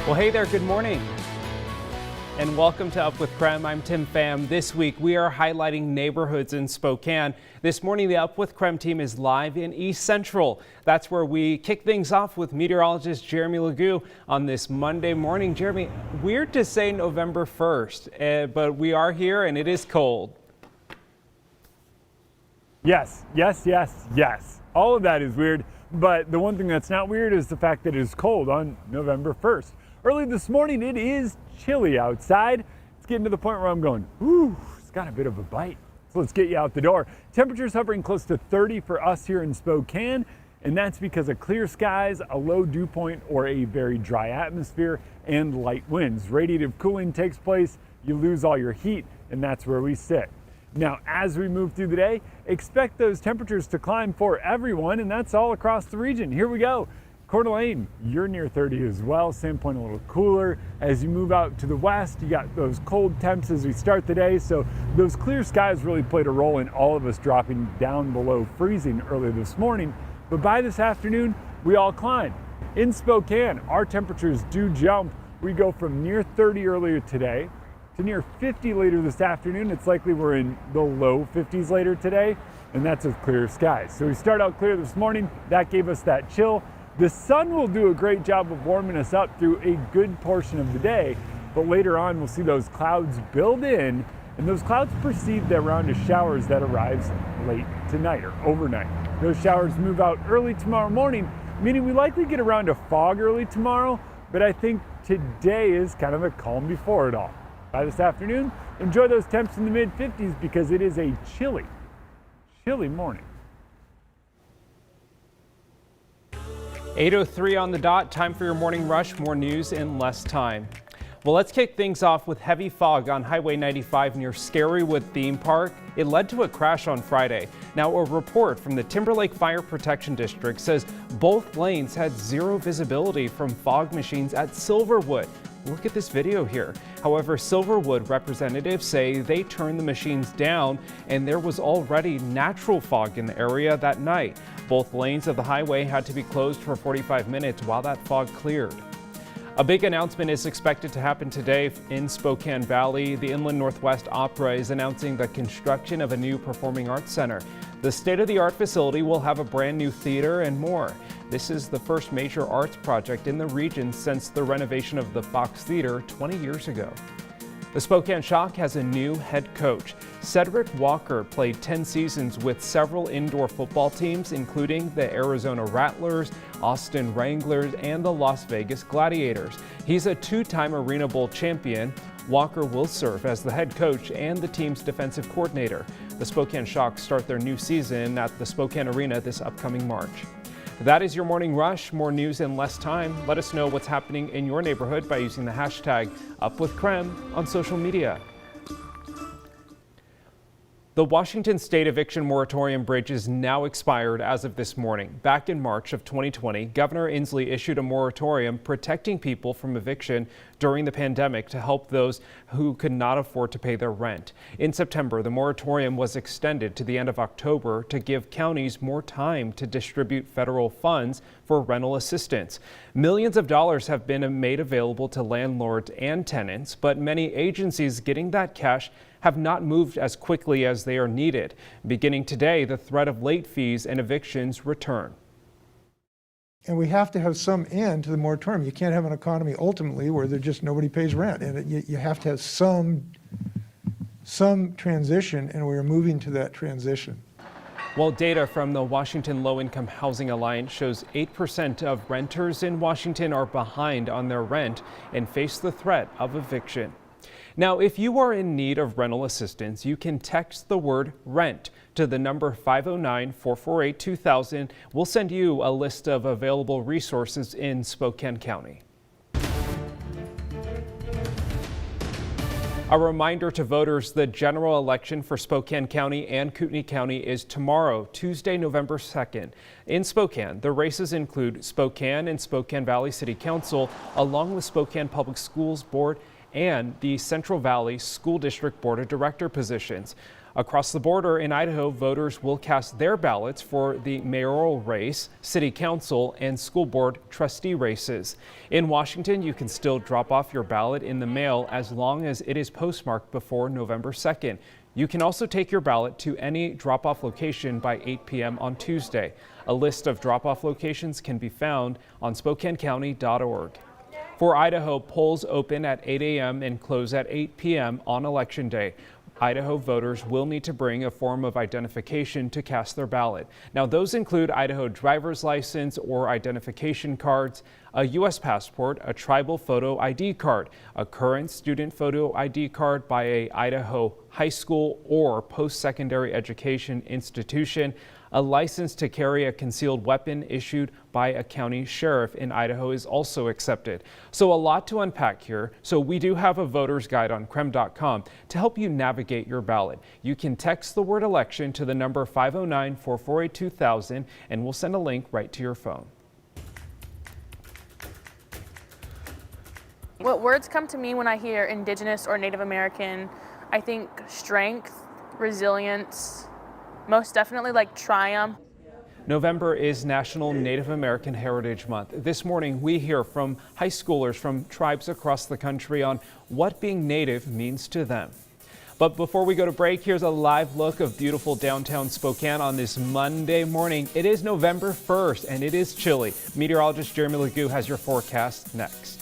Well, hey there, good morning. And welcome to Up with KREM. I'm Tim Pham. This week we are highlighting neighborhoods in Spokane. This morning the Up with KREM team is live in East Central. That's where we kick things off with meteorologist Jeremy Legoo on this Monday morning. Jeremy, weird to say November 1st, but we are here and it is cold. Yes. All of that is weird, but the one thing that's not weird is the fact that it is cold on November 1st. Early this morning, it is chilly outside. It's getting to the point where I'm going, ooh, it's got a bit of a bite. So let's get you out the door. Temperatures hovering close to 30 for us here in Spokane, and that's because of clear skies, a low dew point, or a very dry atmosphere, and light winds. Radiative cooling takes place, you lose all your heat, and that's where we sit. Now, as we move through the day, expect those temperatures to climb for everyone, and that's all across the region. Here we go. Coeur d'Alene, you're near 30 as well. Sandpoint a little cooler. As you move out to the west, you got those cold temps as we start the day. So those clear skies really played a role in all of us dropping down below freezing earlier this morning. But by this afternoon, we all climb. In Spokane, our temperatures do jump. We go from near 30 earlier today to near 50 later this afternoon. It's likely we're in the low 50s later today, and that's with clear skies. So we start out clear this morning. That gave us that chill. The sun will do a great job of warming us up through a good portion of the day, but later on we'll see those clouds build in, and those clouds precede the round of showers that arrives late tonight or overnight. Those showers move out early tomorrow morning, meaning we likely get around a fog early tomorrow, but I think today is kind of a calm before it all. By this afternoon, enjoy those temps in the mid-50s because it is a chilly morning. 8:03 on the dot, time for your morning rush. More news in less time. Well, let's kick things off with heavy fog on Highway 95 near Scarywood Theme Park. It led to a crash on Friday. Now, a report from the Timberlake Fire Protection District says both lanes had zero visibility from fog machines at Silverwood. Look at this video here. However, Silverwood representatives say they turned the machines down and there was already natural fog in the area that night. Both lanes of the highway had to be closed for 45 minutes while that fog cleared. A big announcement is expected to happen today in Spokane Valley. The Inland Northwest Opera is announcing the construction of a new performing arts center. The state-of-the-art facility will have a brand new theater and more. This is the first major arts project in the region since the renovation of the Fox Theater 20 years ago. The Spokane Shock has a new head coach. Cedric Walker played 10 seasons with several indoor football teams, including the Arizona Rattlers, Austin Wranglers, and the Las Vegas Gladiators. He's a two-time Arena Bowl champion. Walker will serve as the head coach and the team's defensive coordinator. The Spokane Shock start their new season at the Spokane Arena this upcoming March. That is your morning rush. More news in less time. Let us know what's happening in your neighborhood by using the hashtag #UpWithKREM on social media. The Washington State Eviction Moratorium bridge is now expired as of this morning. Back in March of 2020, Governor Inslee issued a moratorium protecting people from eviction during the pandemic to help those who could not afford to pay their rent. In September, the moratorium was extended to the end of October to give counties more time to distribute federal funds for rental assistance. Millions of dollars have been made available to landlords and tenants, but many agencies getting that cash have not moved as quickly as they are needed. Beginning today, the threat of late fees and evictions return. And we have to have some end to the moratorium. You can't have an economy ultimately where there just nobody pays rent. And you have to have some transition, and we're moving to that transition. Well, data from the Washington Low-Income Housing Alliance shows 8% of renters in Washington are behind on their rent and face the threat of eviction. Now, if you are in need of rental assistance, you can text the word RENT to the number 509-448-2000. We'll send you a list of available resources in Spokane County. A reminder to voters, the general election for Spokane County and Kootenai County is tomorrow, Tuesday, November 2nd. In Spokane, the races include Spokane and Spokane Valley City Council, along with Spokane Public Schools Board and the Central Valley School District Board of Director positions. Across the border in Idaho, voters will cast their ballots for the mayoral race, city council, and school board trustee races. In Washington, you can still drop off your ballot in the mail as long as it is postmarked before November 2nd. You can also take your ballot to any drop-off location by 8 p.m. on Tuesday. A list of drop-off locations can be found on SpokaneCounty.org. For Idaho, polls open at 8 a.m. and close at 8 p.m. on Election Day. Idaho voters will need to bring a form of identification to cast their ballot. Now, those include Idaho driver's license or identification cards, a U.S. passport, a tribal photo ID card, a current student photo ID card by a Idaho high school or post-secondary education institution, a license to carry a concealed weapon issued by a county sheriff in Idaho is also accepted. So a lot to unpack here. So we do have a voter's guide on KREM.com to help you navigate your ballot. You can text the word election to the number 509-448-2000 and we'll send a link right to your phone. What words come to me when I hear Indigenous or Native American? I think strength, resilience, most definitely like triumph. November is National Native American Heritage Month. This morning we hear from high schoolers from tribes across the country on what being Native means to them. But before we go to break, here's a live look of beautiful downtown Spokane on this Monday morning. It is November 1st and it is chilly. Meteorologist Jeremy Legoo has your forecast next.